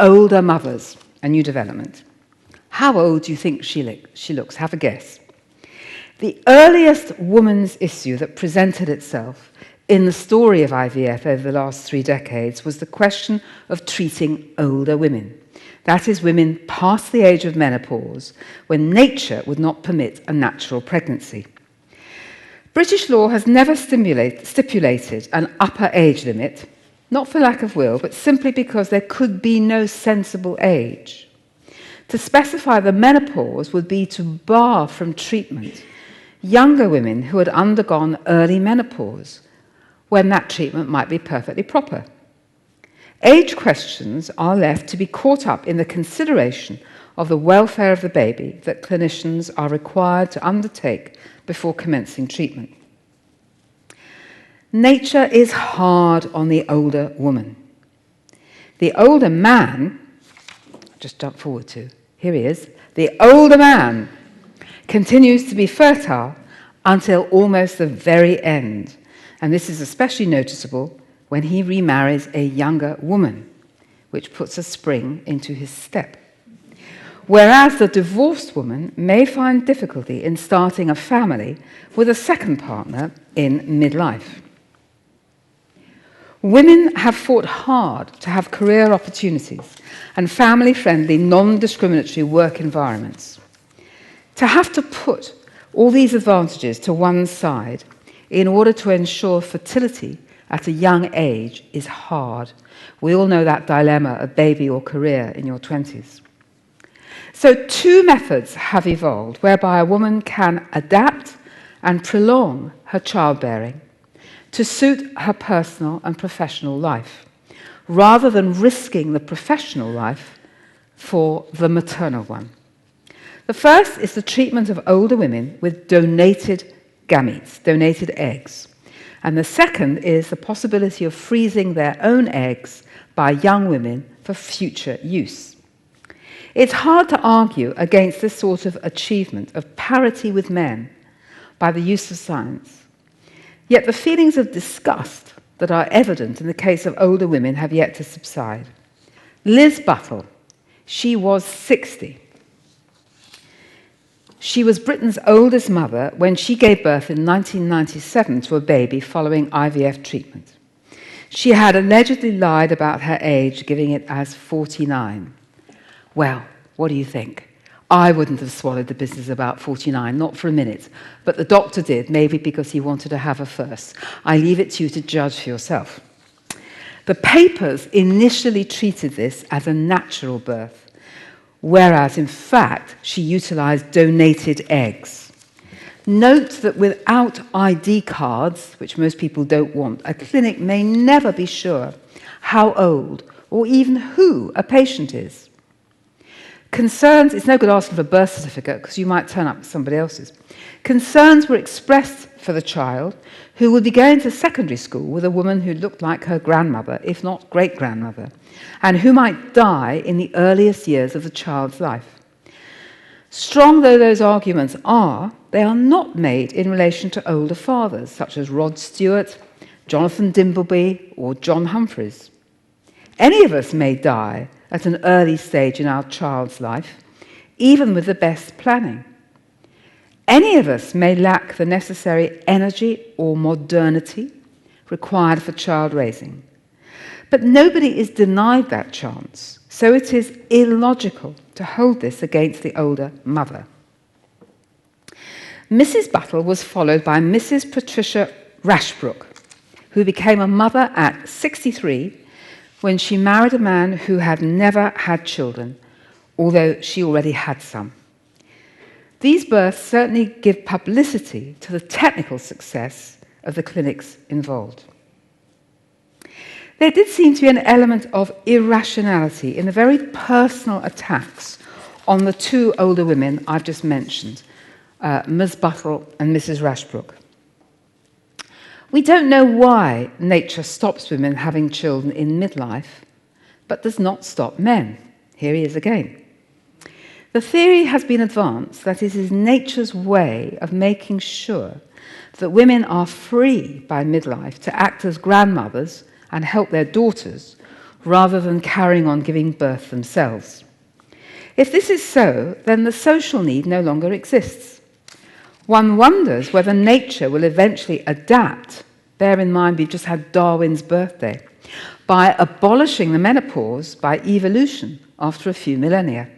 older mothers, a new development. How old do you think she looks? Have a guess. The earliest woman's issue that presented itself in the story of IVF over the last 3 decades was the question of treating older women. That is, women past the age of menopause, when nature would not permit a natural pregnancy. British law has never stipulated an upper age limit, not for lack of will, but simply because there could be no sensible age. To specify the menopause would be to bar from treatment younger women who had undergone early menopause, when that treatment might be perfectly proper. Age questions are left to be caught up in the consideration of the welfare of the baby that clinicians are required to undertake before commencing treatment. Nature is hard on the older woman. The older man, just jump forward to, here he is, the older man continues to be fertile until almost the very end. And this is especially noticeable when he remarries a younger woman, which puts a spring into his step. Whereas the divorced woman may find difficulty in starting a family with a second partner in midlife. Women have fought hard to have career opportunities and family-friendly, non-discriminatory work environments. To have to put all these advantages to one side in order to ensure fertility at a young age is hard. We all know that dilemma of baby or career in your 20s. So 2 methods have evolved whereby a woman can adapt and prolong her childbearing to suit her personal and professional life, rather than risking the professional life for the maternal one. The first is the treatment of older women with donated gametes, donated eggs. And the second is the possibility of freezing their own eggs by young women for future use. It's hard to argue against this sort of achievement of parity with men by the use of science. Yet the feelings of disgust that are evident in the case of older women have yet to subside. Liz Buttle, she was 60. She was Britain's oldest mother when she gave birth in 1997 to a baby following IVF treatment. She had allegedly lied about her age, giving it as 49. Well, what do you think? I wouldn't have swallowed the business about 49, not for a minute, but the doctor did, maybe because he wanted to have her first. I leave it to you to judge for yourself. The papers initially treated this as a natural birth, whereas in fact she utilized donated eggs. Note that without ID cards, which most people don't want, a clinic may never be sure how old or even who a patient is. Concerns, it's no good asking for a birth certificate because you might turn up with somebody else's. Concerns were expressed for the child who would be going to secondary school with a woman who looked like her grandmother, if not great-grandmother, and who might die in the earliest years of the child's life. Strong though those arguments are, they are not made in relation to older fathers, such as Rod Stewart, Jonathan Dimbleby, or John Humphreys. Any of us may die at an early stage in our child's life, even with the best planning. Any of us may lack the necessary energy or modernity required for child raising. But nobody is denied that chance, so it is illogical to hold this against the older mother. Mrs. Buttle was followed by Mrs. Patricia Rashbrook, who became a mother at 63 when she married a man who had never had children, although she already had some. These births certainly give publicity to the technical success of the clinics involved. There did seem to be an element of irrationality in the very personal attacks on the 2 older women I've just mentioned, Ms. Buttle and Mrs. Rashbrook. We don't know why nature stops women having children in midlife, but does not stop men. Here he is again. The theory has been advanced that it is nature's way of making sure that women are free by midlife to act as grandmothers and help their daughters, rather than carrying on giving birth themselves. If this is so, then the social need no longer exists. One wonders whether nature will eventually adapt, bear in mind we've just had Darwin's birthday, by abolishing the menopause by evolution after a few millennia.